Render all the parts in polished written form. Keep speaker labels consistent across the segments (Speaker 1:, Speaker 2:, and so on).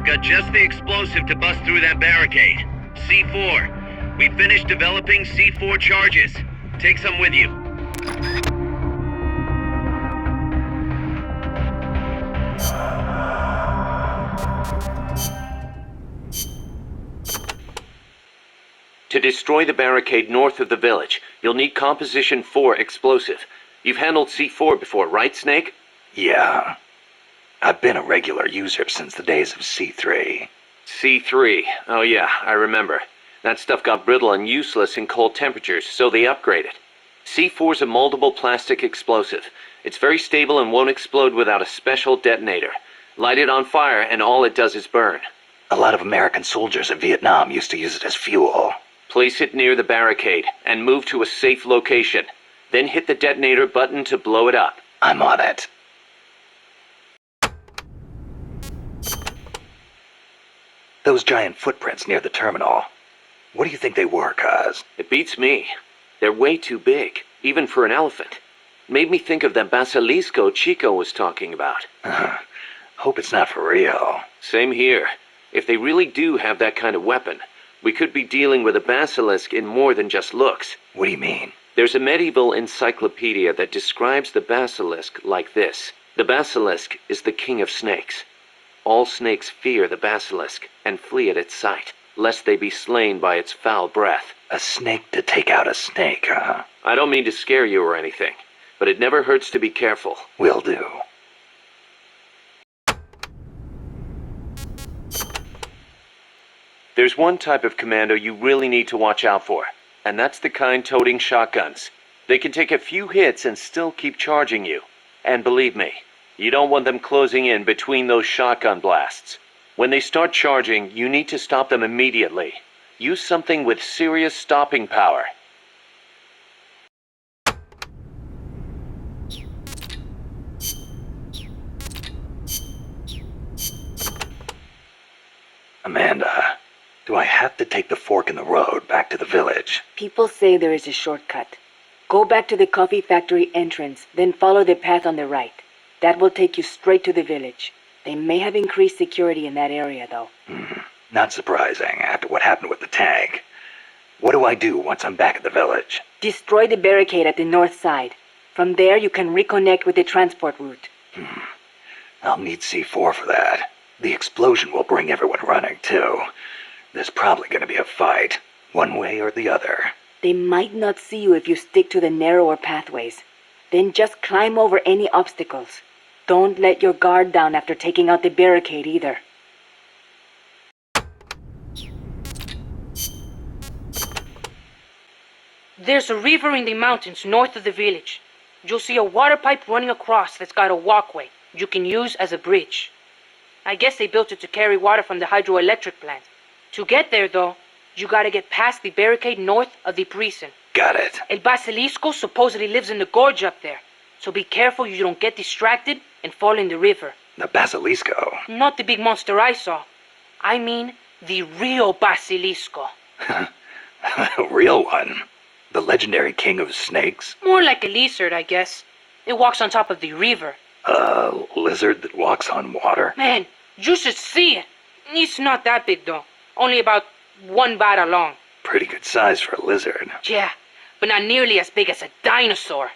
Speaker 1: I've got just the explosive to bust through that barricade. C4. We finished developing C4 charges. Take some with you.
Speaker 2: To destroy the barricade north of the village, you'll need Composition 4 explosive. You've handled C4 before, right, Snake?
Speaker 3: Yeah. I've been a regular user since the days of C3.
Speaker 2: C3. Oh yeah, I remember. That stuff got brittle and useless in cold temperatures, so they upgraded. C4's a moldable plastic explosive. It's very stable and won't explode without a special detonator. Light it on fire and all it does is burn.
Speaker 3: A lot of American soldiers in Vietnam used to use it as fuel.
Speaker 2: Place it near the barricade and move to a safe location. Then hit the detonator button to blow it up.
Speaker 3: I'm on it. Those giant footprints near the terminal. What do you think they were, Kaz?
Speaker 2: It beats me. They're way too big, even for an elephant. Made me think of that basilisco Chico was talking about.
Speaker 3: Hope it's not for real.
Speaker 2: Same here. If they really do have that kind of weapon, we could be dealing with a basilisk in more than just looks.
Speaker 3: What do you mean?
Speaker 2: There's a medieval encyclopedia that describes the basilisk like this. The basilisk is the king of snakes. All snakes fear the basilisk and flee at its sight, lest they be slain by its foul breath.
Speaker 3: A snake to take out a snake, huh?
Speaker 2: I don't mean to scare you or anything, but it never hurts to be careful.
Speaker 3: Will do.
Speaker 2: There's one type of commando you really need to watch out for, and that's the kind toting shotguns. They can take a few hits and still keep charging you. And believe me, you don't want them closing in between those shotgun blasts. When they start charging, you need to stop them immediately. Use something with serious stopping power.
Speaker 3: Amanda, do I have to take the fork in the road back to the village?
Speaker 4: People say there is a shortcut. Go back to the coffee factory entrance, then follow the path on the right. That will take you straight to the village. They may have increased security in that area, though.
Speaker 3: Not surprising after what happened with the tank. What do I do once I'm back at the village?
Speaker 4: Destroy the barricade at the north side. From there, you can reconnect with the transport route.
Speaker 3: I'll need C4 for that. The explosion will bring everyone running, too. There's probably going to be a fight, one way or the other.
Speaker 4: They might not see you if you stick to the narrower pathways. Then just climb over any obstacles. Don't let your guard down after taking out the barricade either.
Speaker 5: There's a river in the mountains north of the village. You'll see a water pipe running across that's got a walkway you can use as a bridge. I guess they built it to carry water from the hydroelectric plant. To get there, though, you gotta get past the barricade north of the prison.
Speaker 3: Got it.
Speaker 5: El Basilisco supposedly lives in the gorge up there, so be careful you don't get distracted and fall in the river.
Speaker 3: The Basilisco?
Speaker 5: Not the big monster I saw. I mean, the real Basilisco.
Speaker 3: A real one? The legendary king of snakes?
Speaker 5: More like a lizard, I guess. It walks on top of the river.
Speaker 3: A lizard that walks on water?
Speaker 5: Man, you should see it. It's not that big, though. Only about 1 bada long.
Speaker 3: Pretty good size for a lizard.
Speaker 5: Yeah, but not nearly as big as a dinosaur.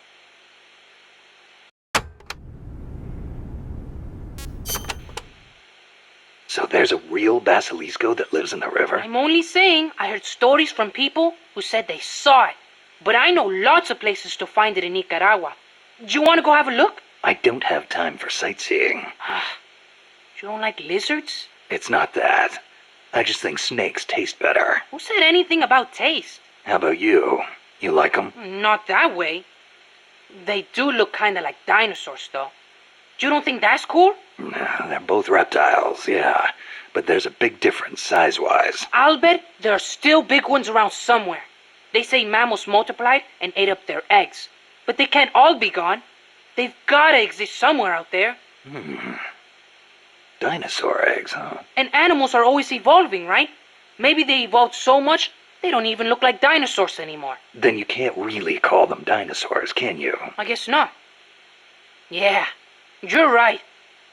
Speaker 3: So there's a real Basilisco that lives in the river?
Speaker 5: I'm only saying I heard stories from people who said they saw it. But I know lots of places to find it in Nicaragua. Do you want to go have a look?
Speaker 3: I don't have time for sightseeing.
Speaker 5: You don't like lizards?
Speaker 3: It's not that. I just think snakes taste better.
Speaker 5: Who said anything about taste?
Speaker 3: How about you? You like them?
Speaker 5: Not that way. They do look kind of like dinosaurs, though. You don't think that's cool?
Speaker 3: They're both reptiles, yeah. But there's a big difference size-wise.
Speaker 5: I'll bet there are still big ones around somewhere. They say mammals multiplied and ate up their eggs. But they can't all be gone. They've gotta exist somewhere out there.
Speaker 3: Dinosaur eggs, huh?
Speaker 5: And animals are always evolving, right? Maybe they evolved so much, they don't even look like dinosaurs anymore.
Speaker 3: Then you can't really call them dinosaurs, can you?
Speaker 5: I guess not. Yeah, you're right.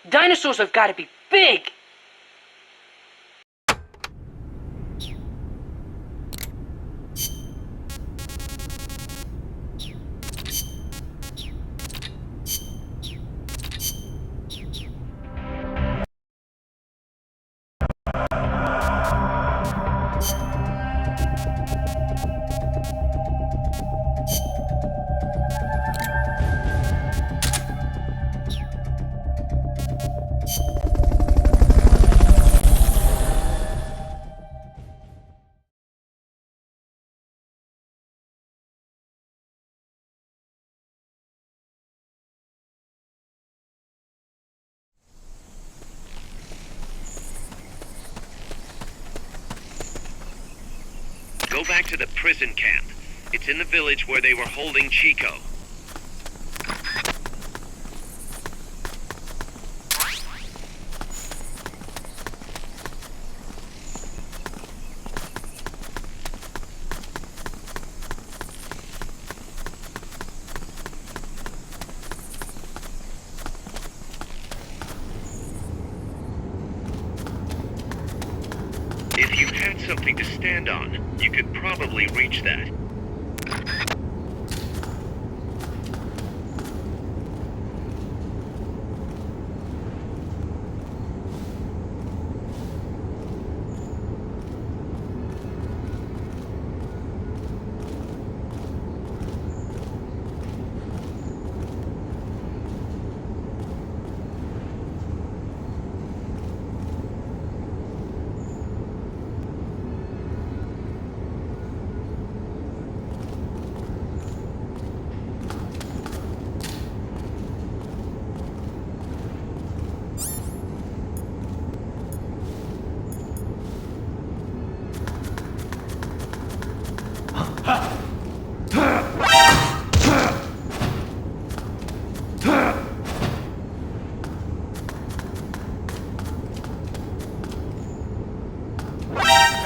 Speaker 5: Dinosaurs have gotta be big.
Speaker 1: Go back to the prison camp. It's in the village where they were holding Chico. If you had something to stand on, you could probably reach that.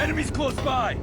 Speaker 6: Enemies close by!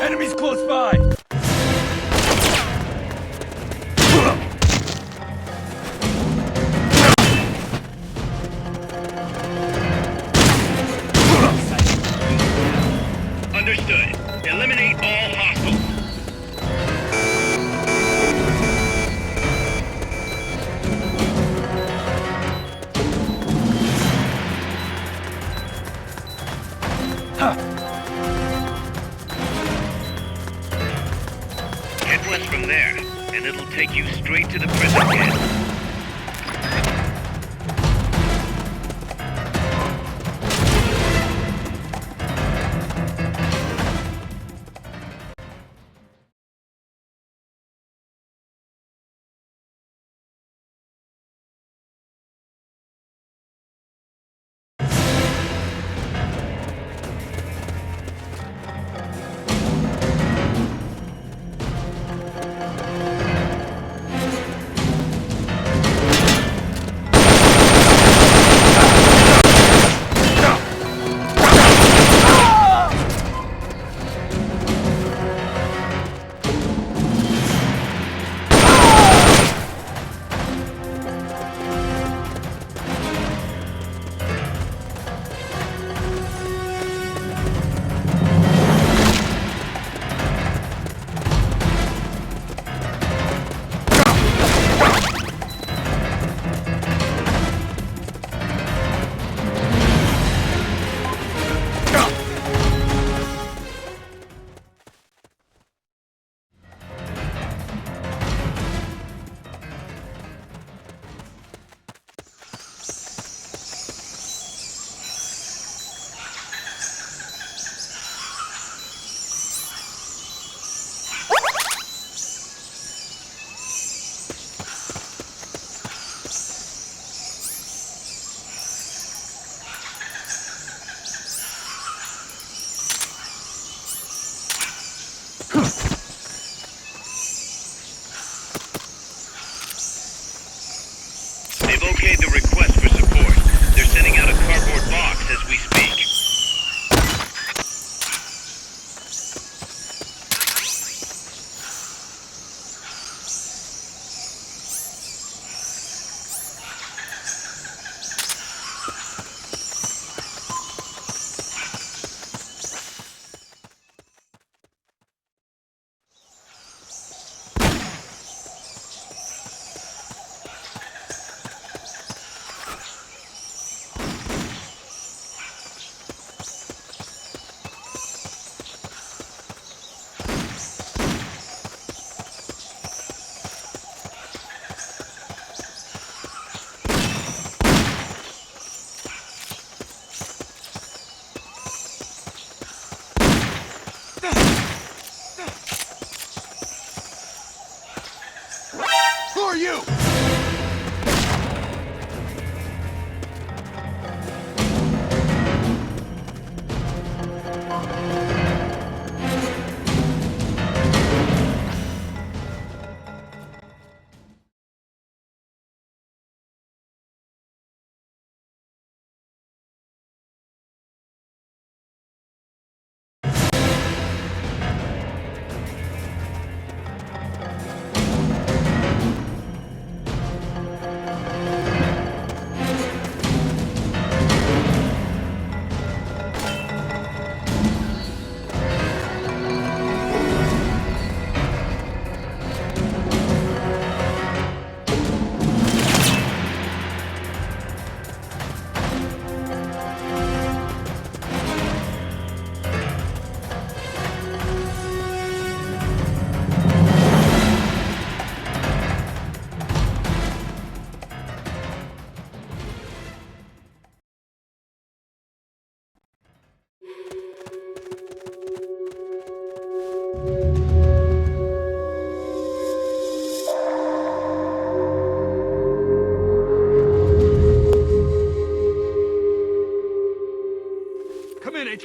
Speaker 6: Enemies close by!
Speaker 1: Understood. Eliminate all hostiles. Head west from there, and it'll take you straight to the prison camp.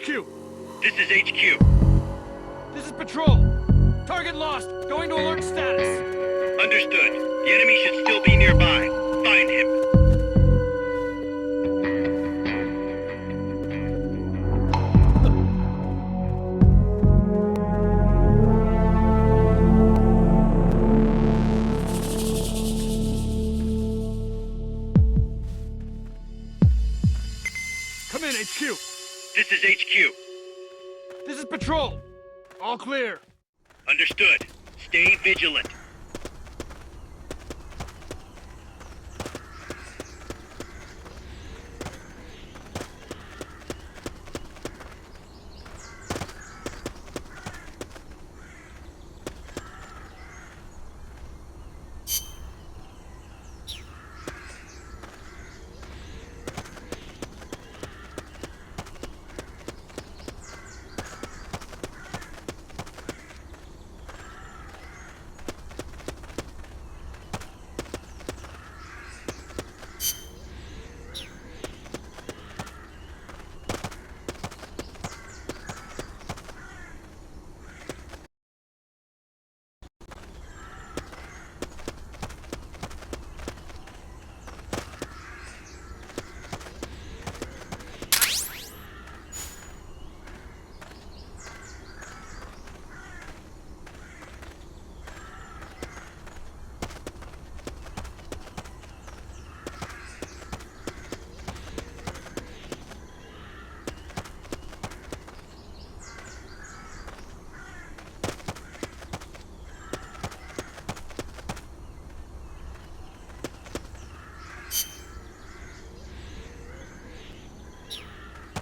Speaker 6: HQ.
Speaker 1: This is HQ.
Speaker 6: This is Patrol. Target lost. Going to alert status.
Speaker 1: Understood. The enemy should still be nearby. Find him.
Speaker 6: Come in, HQ.
Speaker 1: This is HQ.
Speaker 6: This is Patrol. All clear.
Speaker 1: Understood. Stay vigilant.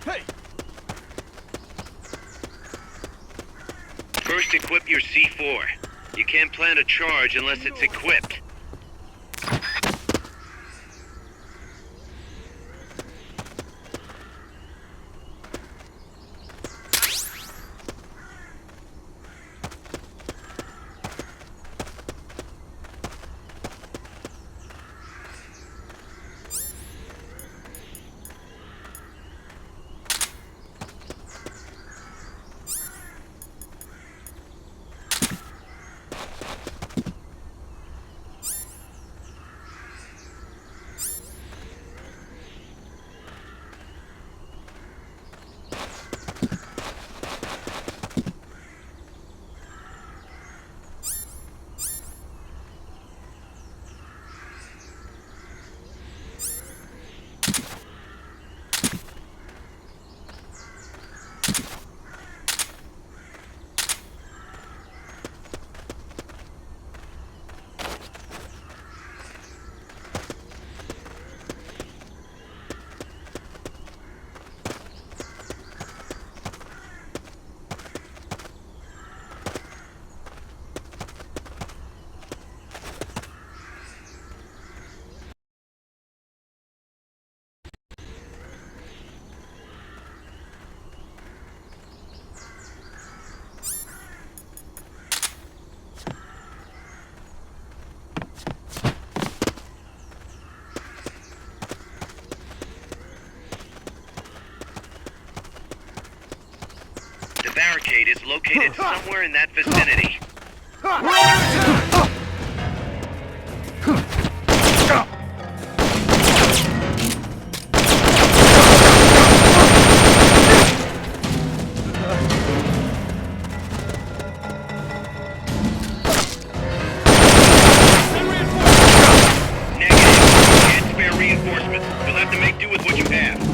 Speaker 6: Hey!
Speaker 1: First, equip your C4. You can't plant a charge unless it's equipped. The barricade is located somewhere in that vicinity. Negative. Can't spare reinforcements. You'll have to make do with what you have.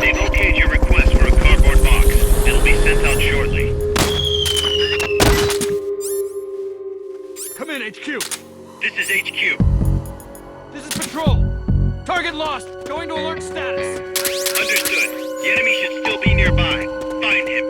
Speaker 1: They've okayed your request for a cardboard box. It'll be sent out shortly.
Speaker 6: Come in, HQ.
Speaker 1: This is HQ.
Speaker 6: This is Patrol. Target lost. Going to alert status.
Speaker 1: Understood. The enemy should still be nearby. Find him.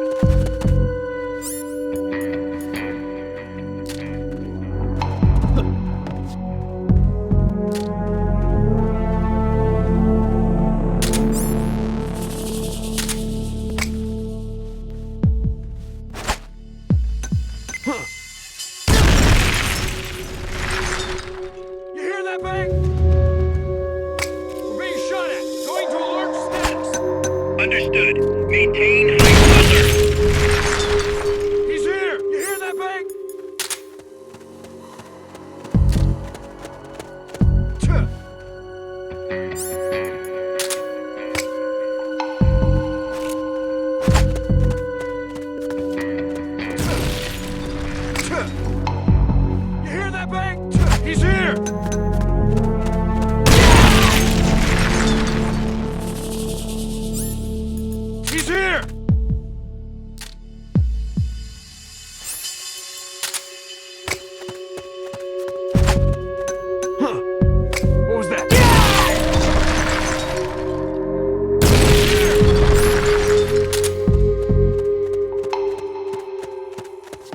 Speaker 6: You hear that bang? We're being shot at. Going to alert status.
Speaker 1: Understood. Maintain heightened alert.
Speaker 6: He's here. You hear that bang? Tuh. Tuh. You hear that bang? Tuh. He's here. He's here. Huh. What was that?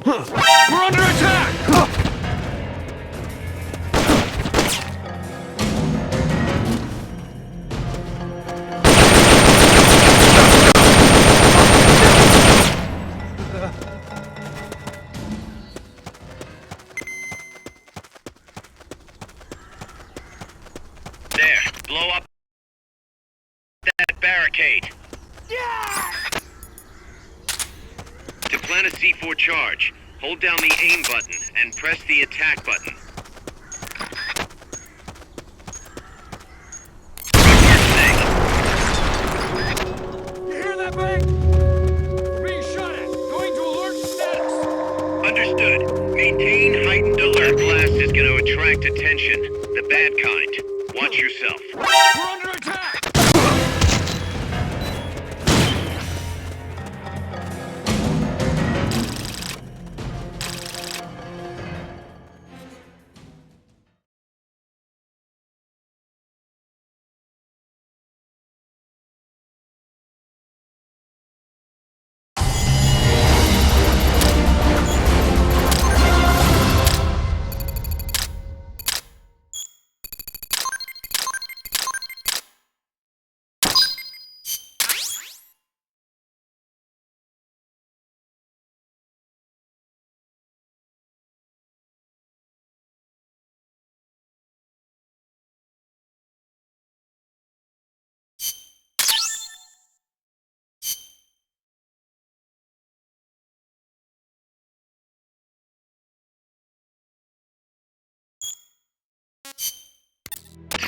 Speaker 6: Huh. We're under attack! Huh.
Speaker 1: There. Blow up that barricade. To plant a C4 charge, hold down the aim button and press the attack button. Roger, Snake.
Speaker 6: You hear that bang? We're being shot at. Going to alert status.
Speaker 1: Understood. Maintain heightened alert. Blast is going to attract attention. The bad kind. Watch yourself.
Speaker 6: We're under attack!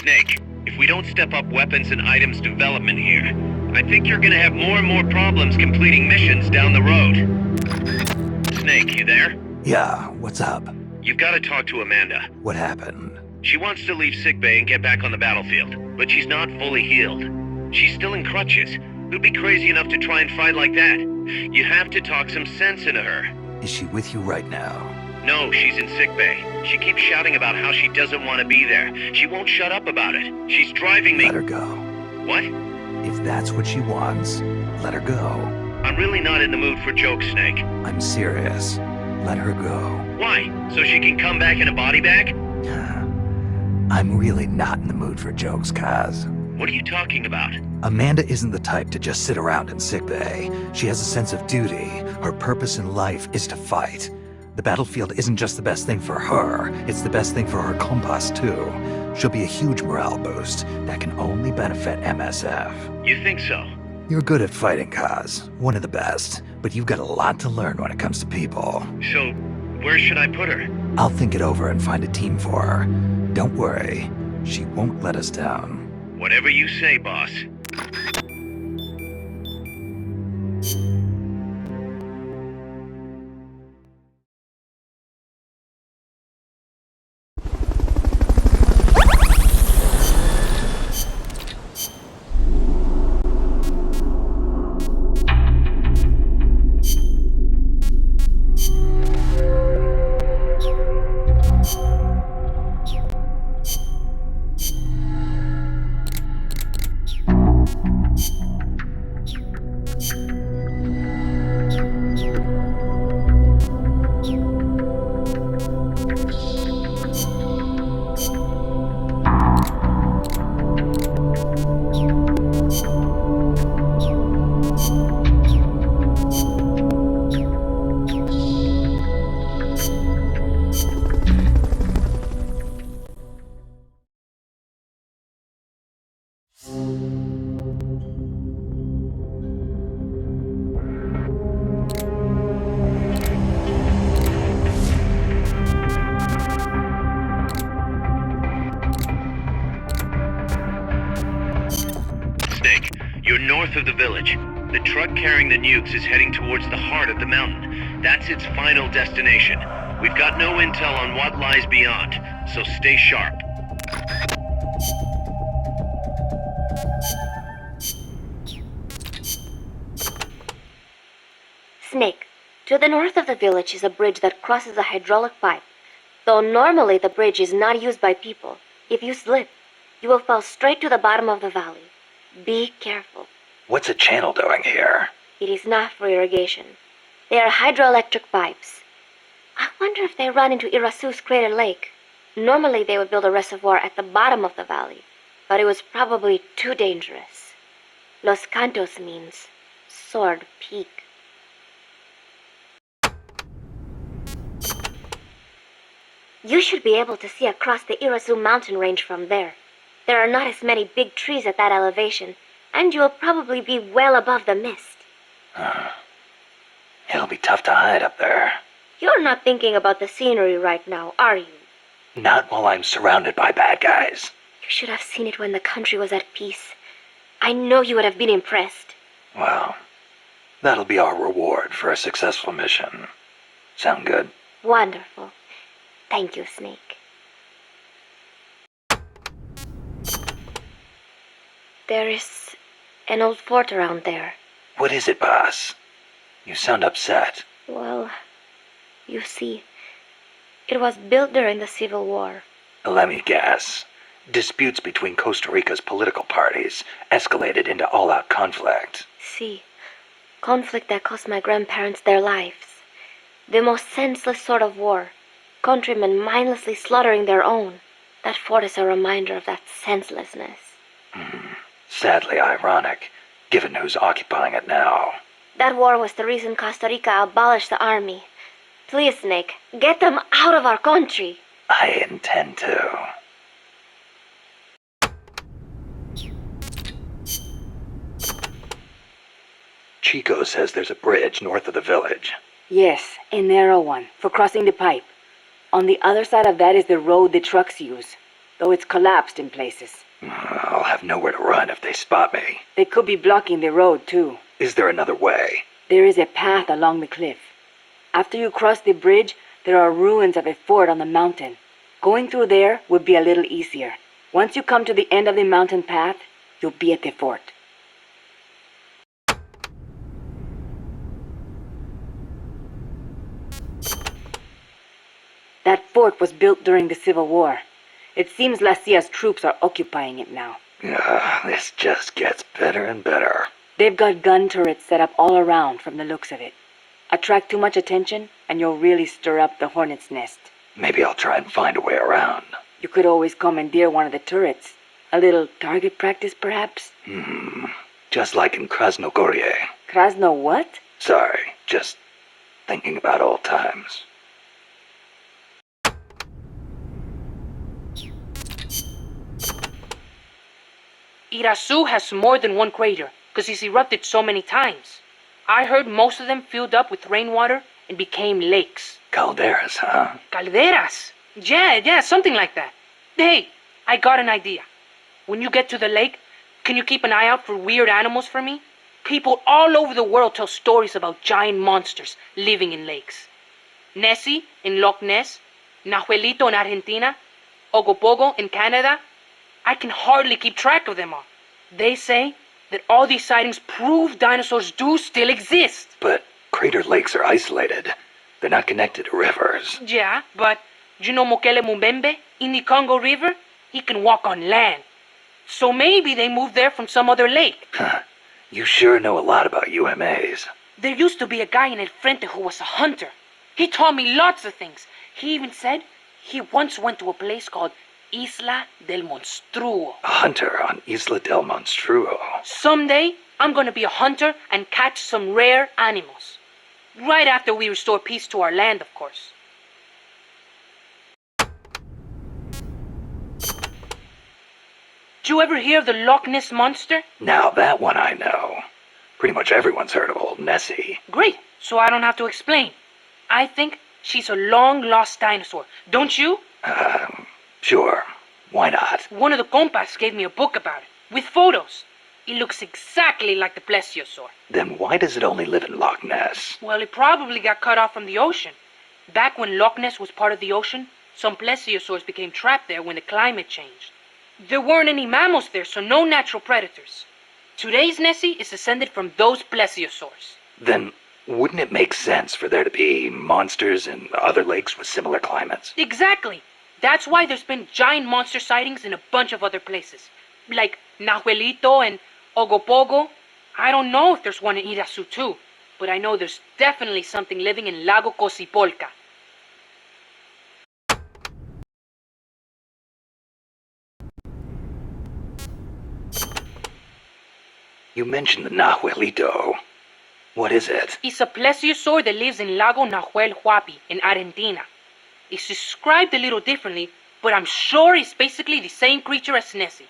Speaker 1: Snake, if we don't step up weapons and items development here, I think you're gonna have more and more problems completing missions down the road. Snake, you there?
Speaker 3: Yeah, what's up?
Speaker 1: You've got to talk to Amanda.
Speaker 3: What happened?
Speaker 1: She wants to leave sickbay and get back on the battlefield, but she's not fully healed. She's still in crutches. Who'd be crazy enough to try and fight like that? You have to talk some sense into her.
Speaker 3: Is she with you right now?
Speaker 1: No, she's in sickbay. She keeps shouting about how she doesn't want to be there. She won't shut up about it. She's driving me.
Speaker 3: Let her go.
Speaker 1: What?
Speaker 3: If that's what she wants, let her go.
Speaker 1: I'm really not in the mood for jokes, Snake.
Speaker 3: I'm serious. Let her go.
Speaker 1: Why? So she can come back in a body bag?
Speaker 3: I'm really not in the mood for jokes, Kaz.
Speaker 1: What are you talking about?
Speaker 3: Amanda isn't the type to just sit around in sickbay. She has a sense of duty. Her purpose in life is to fight. The battlefield isn't just the best thing for her, it's the best thing for her compas too. She'll be a huge morale boost that can only benefit MSF.
Speaker 1: You think so?
Speaker 3: You're good at fighting, Kaz. One of the best. But you've got a lot to learn when it comes to people.
Speaker 1: So, where should I put her?
Speaker 3: I'll think it over and find a team for her. Don't worry. She won't let us down.
Speaker 1: Whatever you say, boss. north of the village. The truck carrying the nukes is heading towards the heart of the mountain. That's its final destination. We've got no intel on what lies beyond, so stay sharp.
Speaker 7: Snake, to the north of the village is a bridge that crosses a hydraulic pipe. Though normally the bridge is not used by people, if you slip, you will fall straight to the bottom of the valley. Be careful.
Speaker 3: What's a channel doing here?
Speaker 7: It is not for irrigation. They are hydroelectric pipes. I wonder if they run into Irasu's Crater Lake. Normally they would build a reservoir at the bottom of the valley, but it was probably too dangerous. Los Cantos means Sword Peak. You should be able to see across the Irasu mountain range from there. There are not as many big trees at that elevation, and you will probably be well above the mist.
Speaker 3: It'll be tough to hide up there.
Speaker 7: You're not thinking about the scenery right now, are you?
Speaker 3: Not while I'm surrounded by bad guys.
Speaker 7: You should have seen it when the country was at peace. I know you would have been impressed.
Speaker 3: Well, that'll be our reward for a successful mission. Sound good?
Speaker 7: Wonderful. Thank you, Snake. There is an old fort around there.
Speaker 3: What is it, boss? You sound upset.
Speaker 7: Well, you see, it was built during the Civil War.
Speaker 3: Let me guess. Disputes between Costa Rica's political parties escalated into all-out conflict.
Speaker 7: See, conflict that cost my grandparents their lives. The most senseless sort of war. Countrymen mindlessly slaughtering their own. That fort is a reminder of that senselessness.
Speaker 3: Sadly ironic, given who's occupying it now.
Speaker 7: That war was the reason Costa Rica abolished the army. Please, Snake, get them out of our country.
Speaker 3: I intend to. Chico says there's a bridge north of the village.
Speaker 4: Yes, a narrow one, for crossing the pipe. On the other side of that is the road the trucks use, though it's collapsed in places.
Speaker 3: I'll have nowhere to run if they spot me.
Speaker 4: They could be blocking the road, too.
Speaker 3: Is there another way?
Speaker 4: There is a path along the cliff. After you cross the bridge, there are ruins of a fort on the mountain. Going through there would be a little easier. Once you come to the end of the mountain path, you'll be at the fort. That fort was built during the Civil War. It seems La Cia's troops are occupying it now.
Speaker 3: This just gets better and better.
Speaker 4: They've got gun turrets set up all around from the looks of it. Attract too much attention, and you'll really stir up the hornet's nest.
Speaker 3: Maybe I'll try and find a way around.
Speaker 4: You could always commandeer one of the turrets. A little target practice, perhaps?
Speaker 3: Just like in Krasnogorye.
Speaker 4: Krasno what?
Speaker 3: Sorry, just thinking about old times.
Speaker 5: Irasu has more than one crater, because he's erupted so many times. I heard most of them filled up with rainwater and became lakes.
Speaker 3: Calderas, huh?
Speaker 5: Calderas? Yeah, something like that. Hey, I got an idea. When you get to the lake, can you keep an eye out for weird animals for me? People all over the world tell stories about giant monsters living in lakes. Nessie in Loch Ness, Nahuelito in Argentina, Ogopogo in Canada. I can hardly keep track of them all. They say that all these sightings prove dinosaurs do still exist.
Speaker 3: But crater lakes are isolated. They're not connected to rivers.
Speaker 5: Yeah, but you know Mokele Mumbembe in the Congo River? He can walk on land. So maybe they moved there from some other lake.
Speaker 3: You sure know a lot about UMAs.
Speaker 5: There used to be a guy in El Frente who was a hunter. He taught me lots of things. He even said he once went to a place called Isla del Monstruo.
Speaker 3: A hunter on Isla del Monstruo.
Speaker 5: Someday, I'm gonna be a hunter and catch some rare animals. Right after we restore peace to our land, of course. Did you ever hear of the Loch Ness Monster?
Speaker 3: Now that one I know. Pretty much everyone's heard of old Nessie.
Speaker 5: Great, so I don't have to explain. I think she's a long-lost dinosaur, don't you?
Speaker 3: Sure. Why not?
Speaker 5: One of the compas gave me a book about it, with photos. It looks exactly like the plesiosaur.
Speaker 3: Then why does it only live in Loch Ness?
Speaker 5: Well, it probably got cut off from the ocean. Back when Loch Ness was part of the ocean, some plesiosaurs became trapped there when the climate changed. There weren't any mammals there, so no natural predators. Today's Nessie is descended from those plesiosaurs.
Speaker 3: Then wouldn't it make sense for there to be monsters in other lakes with similar climates?
Speaker 5: Exactly. That's why there's been giant monster sightings in a bunch of other places. Like Nahuelito and Ogopogo. I don't know if there's one in Irasu too, but I know there's definitely something living in Lago Cosipolca.
Speaker 3: You mentioned the Nahuelito. What is it?
Speaker 5: It's a plesiosaur that lives in Lago Nahuel Huapi in Argentina. It's described a little differently, but I'm sure it's basically the same creature as Nessie.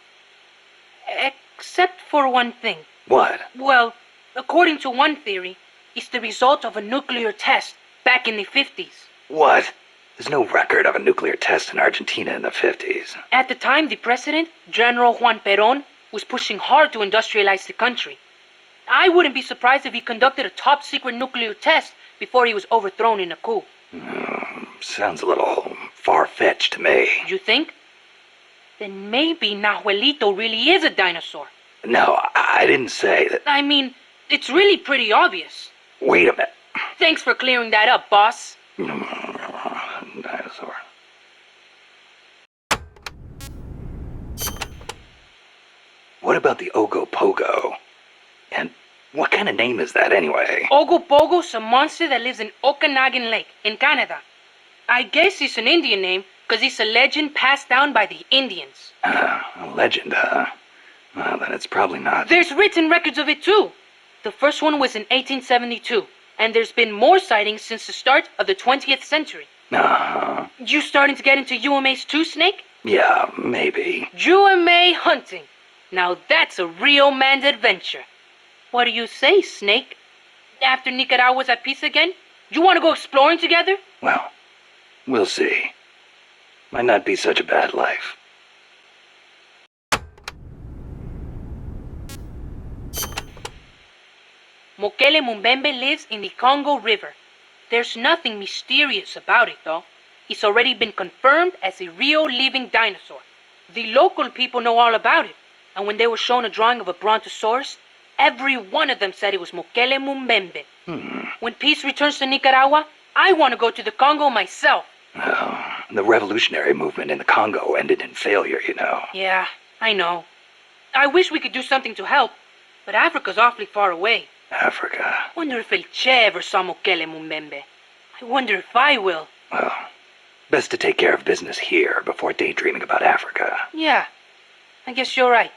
Speaker 5: Except for one thing.
Speaker 3: What?
Speaker 5: Well, according to one theory, it's the result of a nuclear test back in the 50s.
Speaker 3: What? There's no record of a nuclear test in Argentina in the 50s.
Speaker 5: At the time, the president, General Juan Perón, was pushing hard to industrialize the country. I wouldn't be surprised if he conducted a top-secret nuclear test before he was overthrown in a coup.
Speaker 3: Sounds a little far-fetched to me.
Speaker 5: You think? Then maybe Nahuelito really is a dinosaur.
Speaker 3: No, I didn't say that.
Speaker 5: I mean, it's really pretty obvious.
Speaker 3: Wait a minute.
Speaker 5: Thanks for clearing that up, boss.
Speaker 3: Dinosaur. What about the Ogopogo? And what kind of name is that anyway?
Speaker 5: Ogopogo's a monster that lives in Okanagan Lake, in Canada. I guess it's an Indian name, because it's a legend passed down by the Indians.
Speaker 3: A legend, huh? Well, then it's probably not.
Speaker 5: There's written records of it too. The first one was in 1872, and there's been more sightings since the start of the 20th century. You starting to get into UMAs too, Snake?
Speaker 3: Yeah, maybe.
Speaker 5: UMA hunting. Now that's a real man's adventure. What do you say, Snake? After Nicaragua's at peace again, you want to go exploring together?
Speaker 3: Well, we'll see. Might not be such a bad life.
Speaker 5: Mokele Mumbembe lives in the Congo River. There's nothing mysterious about it, though. It's already been confirmed as a real living dinosaur. The local people know all about it, and when they were shown a drawing of a brontosaurus, every one of them said it was Mokele Mumbembe. When peace returns to Nicaragua, I want to go to the Congo myself.
Speaker 3: Oh, the revolutionary movement in the Congo ended in failure, you know.
Speaker 5: Yeah, I know. I wish we could do something to help, but Africa's awfully far away.
Speaker 3: Africa.
Speaker 5: Wonder if El Che ever saw Mokele Mumbembe. I wonder if I will.
Speaker 3: Well, best to take care of business here before daydreaming about Africa.
Speaker 5: Yeah, I guess you're right.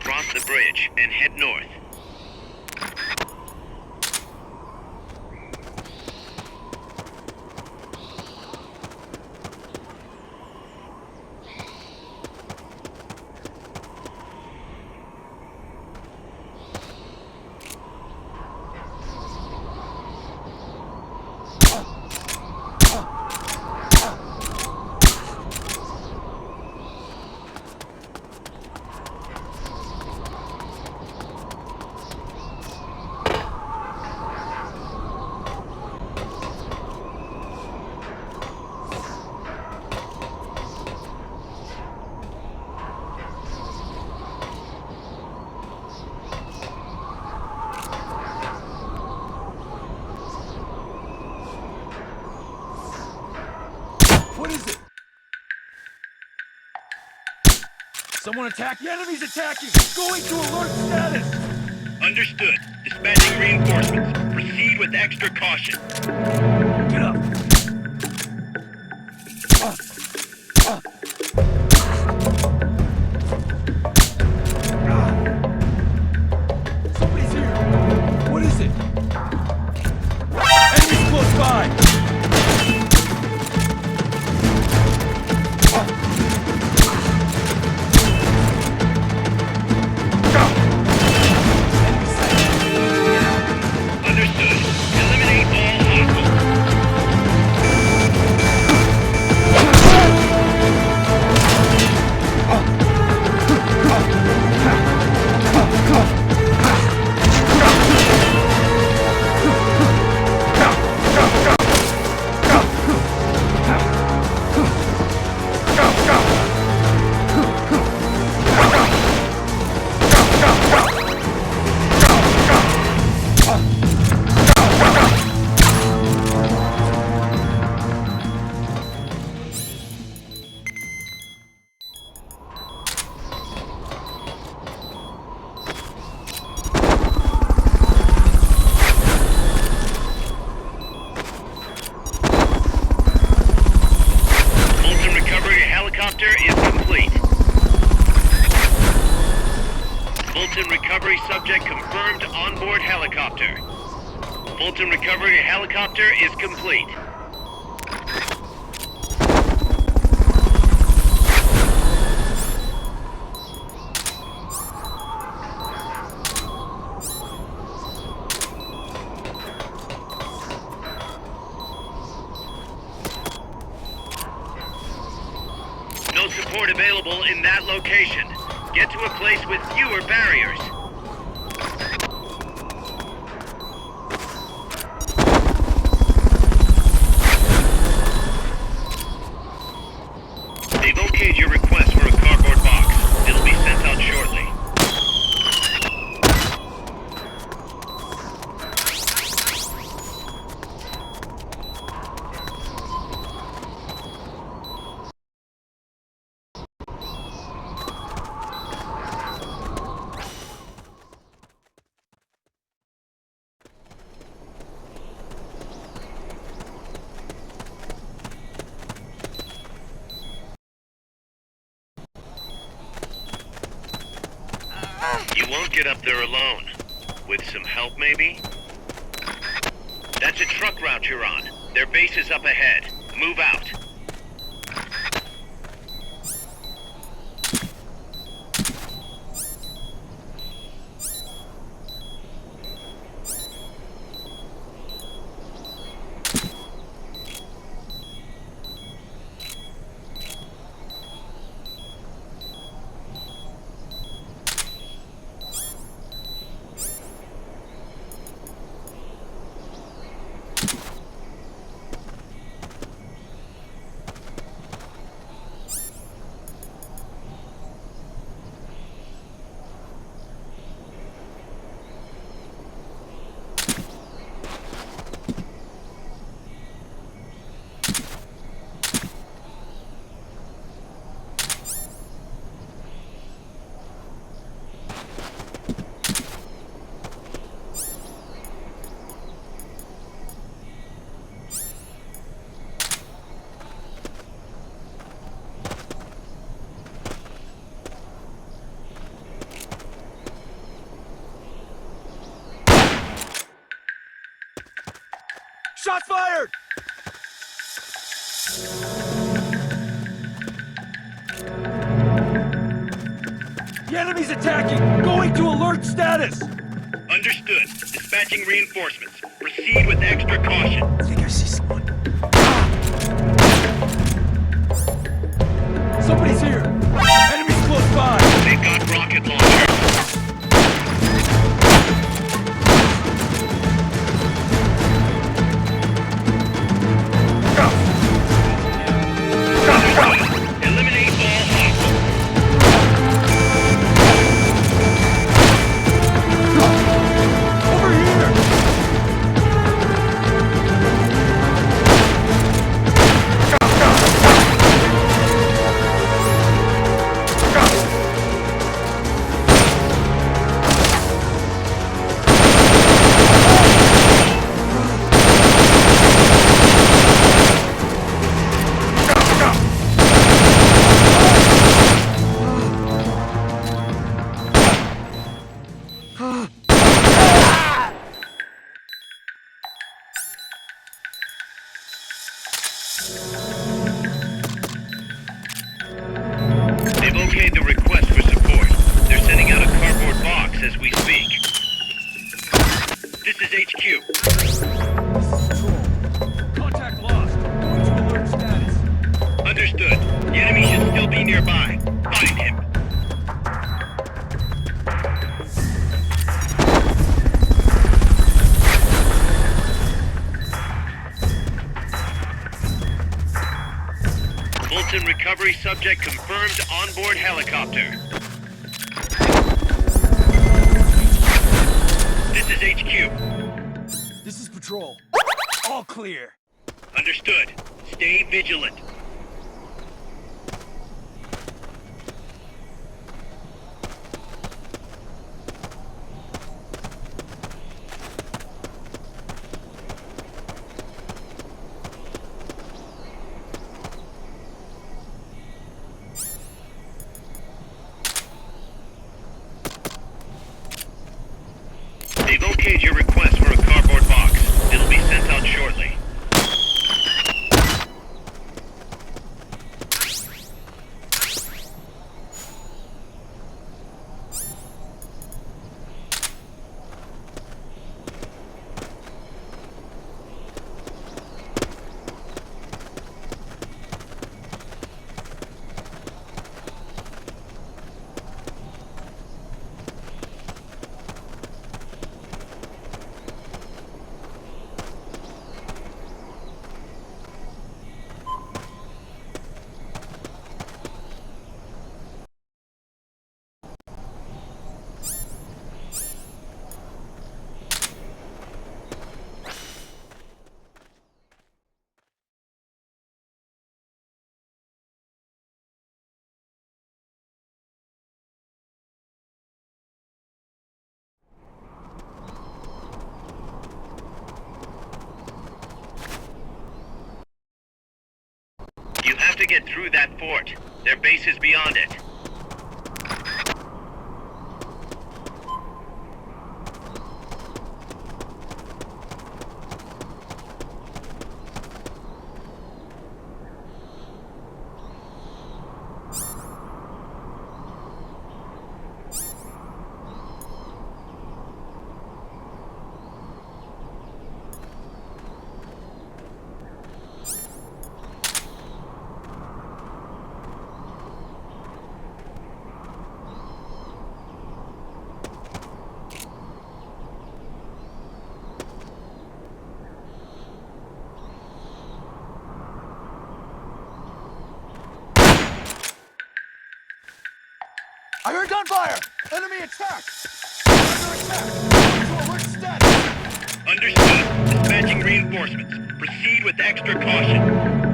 Speaker 1: Cross the bridge and head north.
Speaker 6: Someone attack! The enemy's attacking! Going to alert status!
Speaker 1: Understood. Dispatching reinforcements. Proceed with extra caution.
Speaker 6: Get up! Somebody's here! What is it? Enemies close by!
Speaker 1: Understood. Eliminate all hostiles. Fulton recovery helicopter is complete. Fulton recovery subject confirmed onboard helicopter. Fulton recovery helicopter is complete. No support available in that location. Get to a place with fewer barriers. They've okayed your request for a cardboard box. It'll be sent out shortly. You won't get up there alone. With some help, maybe? That's a truck route you're on. Their base is up ahead. Move out.
Speaker 6: Shots fired! The enemy's attacking! Going to alert status!
Speaker 1: Understood. Dispatching reinforcements. Proceed with extra caution.
Speaker 3: I think I see someone.
Speaker 6: Somebody's here! Enemies close by!
Speaker 1: They've got rocket launchers. Eliminate all hostiles.
Speaker 6: Over here!
Speaker 1: Recovery subject confirmed onboard helicopter. This is HQ.
Speaker 6: This is Patrol. All clear.
Speaker 1: Understood. Stay vigilant. They've okayed your request for a cardboard box. It'll be sent out shortly. You have to get through that fort. Their base is beyond it.
Speaker 6: I heard gunfire! Enemy attack! Under attack! To alert status!
Speaker 1: Understood. Dispatching reinforcements. Proceed with extra caution.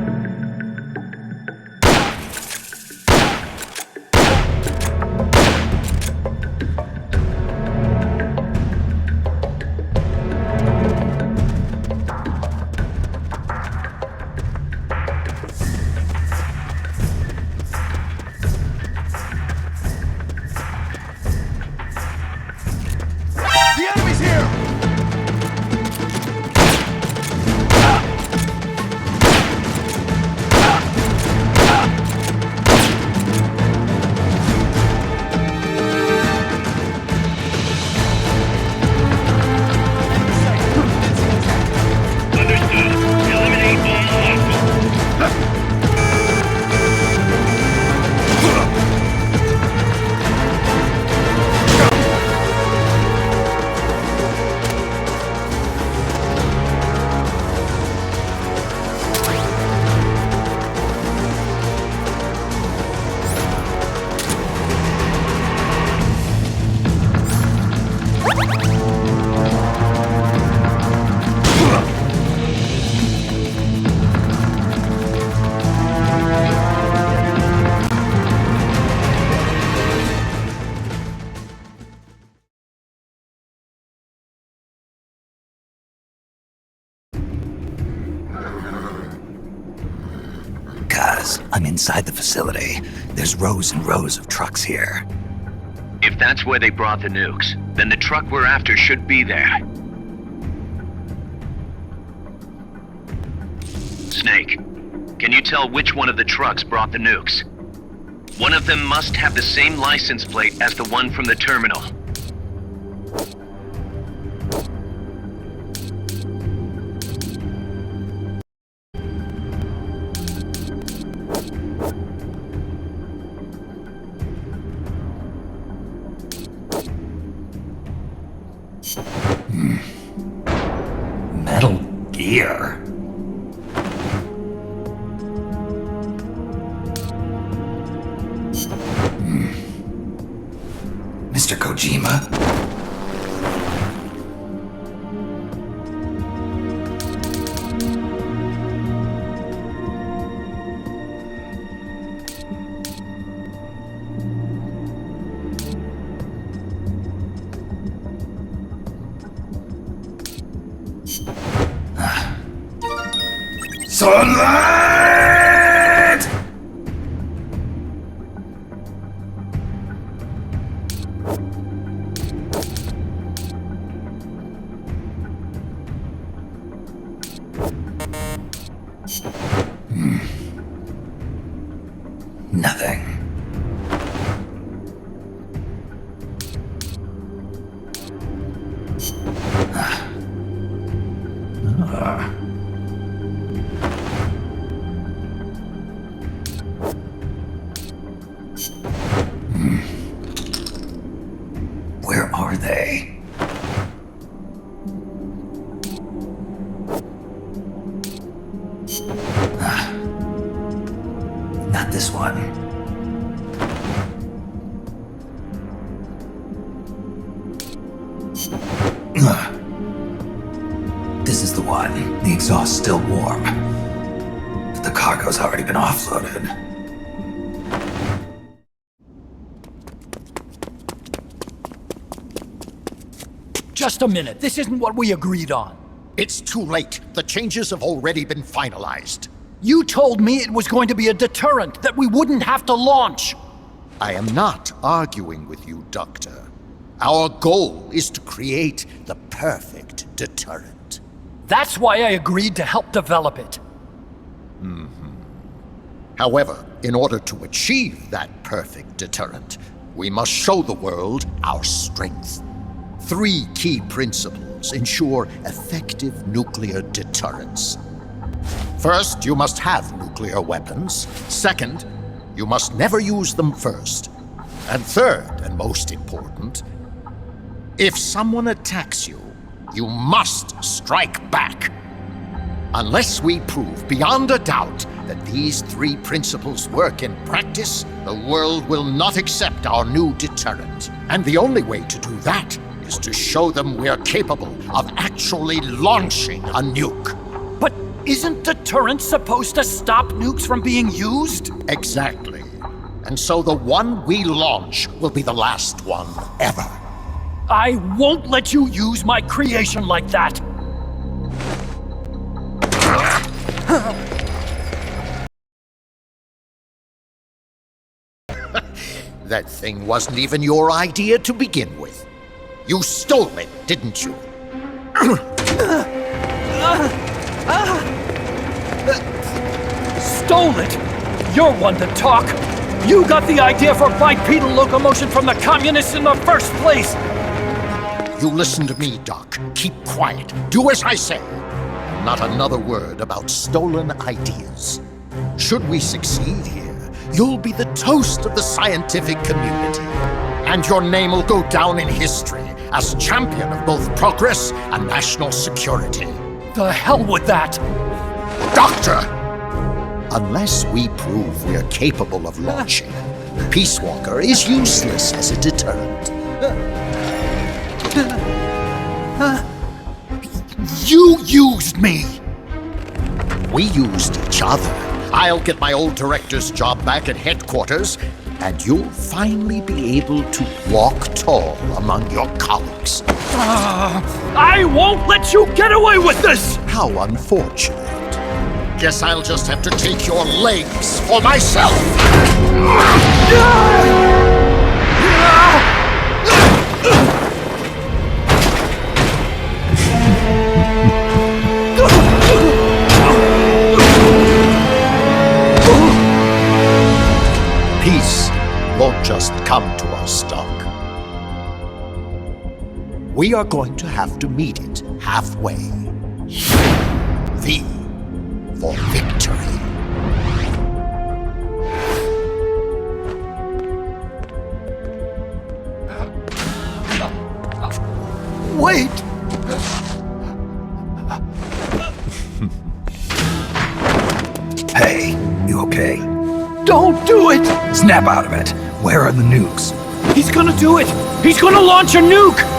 Speaker 6: The enemy's here!
Speaker 1: Understood. Eliminate all hostiles.
Speaker 3: Guys, I'm inside the facility. There's rows and rows of trucks here.
Speaker 2: If that's where they brought the nukes, then the truck we're after should be there. Snake, can you tell which one of the trucks brought the nukes? One of them must have the same license plate as the one from the terminal.
Speaker 3: Metal Gear. Mr. Kojima. Sunlight! Nothing. Where are they? Not this one. This is the one. The exhaust's still warm. But the cargo's already been offloaded.
Speaker 6: Just a minute. This isn't what we agreed on.
Speaker 8: It's too late. The changes have already been finalized.
Speaker 6: You told me it was going to be a deterrent, that we wouldn't have to launch.
Speaker 8: I am not arguing with you, Doctor. Our goal is to create the perfect deterrent.
Speaker 6: That's why I agreed to help develop it.
Speaker 8: However, in order to achieve that perfect deterrent, we must show the world our strength. 3 key principles ensure effective nuclear deterrence. First, you must have nuclear weapons. Second, you must never use them first. And third, and most important, if someone attacks you, you must strike back. Unless we prove beyond a doubt that these 3 principles work in practice, the world will not accept our new deterrent. And the only way to do that is to show them we're capable of actually launching a nuke.
Speaker 6: But isn't deterrence supposed to stop nukes from being used?
Speaker 8: Exactly. And so the one we launch will be the last one ever.
Speaker 6: I won't let you use my creation like that!
Speaker 8: That thing wasn't even your idea to begin with. You stole it, didn't you?
Speaker 6: Stole it? You're one to talk! You got the idea for bipedal locomotion from the communists in the first place!
Speaker 8: You listen to me, Doc. Keep quiet. Do as I say. Not another word about stolen ideas. Should we succeed here, you'll be the toast of the scientific community. And your name will go down in history as champion of both progress and national security.
Speaker 6: The hell with that!
Speaker 8: Doctor! Unless we prove we're capable of launching, Peace Walker is useless as a deterrent.
Speaker 6: You used me!
Speaker 8: We used each other. I'll get my old director's job back at headquarters, and you'll finally be able to walk tall among your colleagues.
Speaker 6: I won't let you get away with this!
Speaker 8: How unfortunate. Guess I'll just have to take your legs for myself. Peace won't just come to us, Doc. We are going to have to meet it halfway. V for victory.
Speaker 6: Wait!
Speaker 3: Hey, you okay?
Speaker 6: Don't do it!
Speaker 3: Snap out of it. Where are the nukes?
Speaker 6: He's gonna do it! He's gonna launch a nuke!